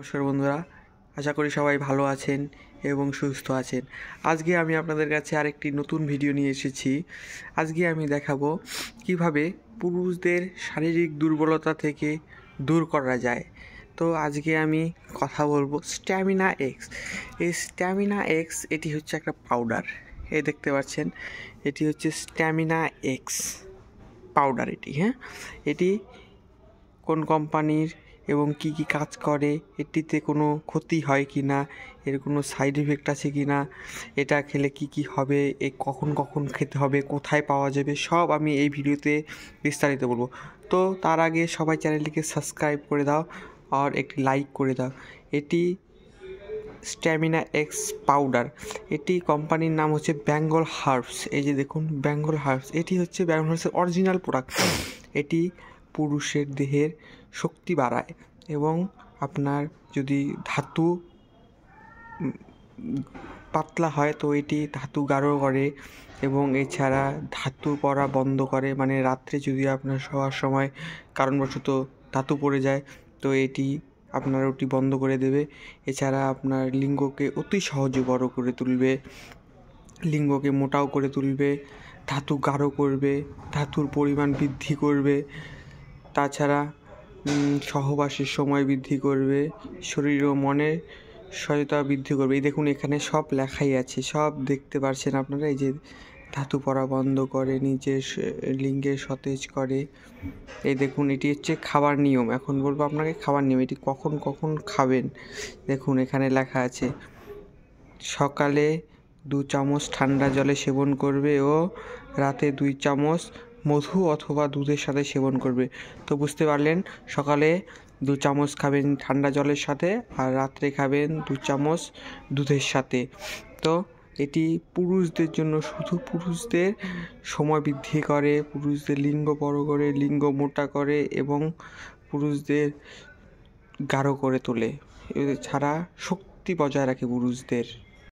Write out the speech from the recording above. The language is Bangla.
নমস্কার বন্ধুরা, আশা করি সবাই ভালো আছেন এবং সুস্থ আছেন। আজকে আমি আপনাদের কাছে আরেকটি নতুন ভিডিও নিয়ে এসেছি। আজকে আমি দেখাবো কিভাবে পুরুষদের শারীরিক দুর্বলতা থেকে দূর করা যায়। তো আজকে আমি কথা বলবো স্ট্যামিনা এক্স। এই স্ট্যামিনা এক্স এটি হচ্ছে একটা পাউডার। এই দেখতে পাচ্ছেন, এটি হচ্ছে স্ট্যামিনা এক্স পাউডার। এটি কোন কোম্পানির এবং কি কি কাজ করে, এটিতে কোনো ক্ষতি হয় কি না, এর কোনো সাইড এফেক্ট আছে কি না, এটা খেলে কি কি হবে, কখন কখন খেতে হবে, কোথায় পাওয়া যাবে, সব আমি এই ভিডিওতে বিস্তারিত বলবো। তো তার আগে সবাই চ্যানেলটিকে সাবস্ক্রাইব করে দাও আর একটি লাইক করে দাও। এটি স্ট্যামিনা এক্স পাউডার, এটি কোম্পানির নাম হচ্ছে বেঙ্গল হার্বস। এই যে দেখুন, বেঙ্গল হার্বস, এটি হচ্ছে বেঙ্গল হার্বসের অরিজিনাল প্রোডাক্ট। এটি পুরুষের দেহের শক্তি বাড়ায় এবং আপনার যদি ধাতু পাতলা হয় তো এটি ধাতু গাঢ় করে এবং এছাড়া ধাতু পড়া বন্ধ করে। মানে রাত্রে যদি আপনার শোয়ার সময় কারণবশত ধাতু পড়ে যায় তো এটি আপনার ওটি বন্ধ করে দেবে। এছাড়া আপনার লিঙ্গকে অতি সহজে বড় করে তুলবে, লিঙ্গকে মোটাও করে তুলবে, ধাতু গাঢ় করবে, ধাতুর পরিমাণ বৃদ্ধি করবে। তাছাড়া সহবাসের সময় বৃদ্ধি করবে, শরীর ও মনের সহায়তা বৃদ্ধি করবে। এই দেখুন, এখানে সব লেখাই আছে, সব দেখতে পাচ্ছেন আপনারা। এই যে ধাতু পড়া বন্ধ করে, নিজের লিঙ্গের সতেজ করে। এই দেখুন, এটি হচ্ছে খাবার নিয়ম। এখন বলবো আপনাকে খাবার নিয়ম, এটি কখন কখন খাবেন। দেখুন এখানে লেখা আছে, সকালে 2 চামচ ঠান্ডা জলে সেবন করবে ও রাতে 2 চামচ মধু অথবা দুধের সাথে সেবন করবে। তো বুঝতে পারলেন, সকালে 2 চামচ খাবেন ঠান্ডা জলের সাথে আর রাত্রে খাবেন 2 চামচ দুধের সাথে। তো এটি পুরুষদের জন্য, শুধু পুরুষদের সময় বৃদ্ধি করে, পুরুষদের লিঙ্গ বড় করে, লিঙ্গ মোটা করে এবং পুরুষদের গাঢ় করে তোলে। এছাড়া শক্তি বজায় রাখে পুরুষদের।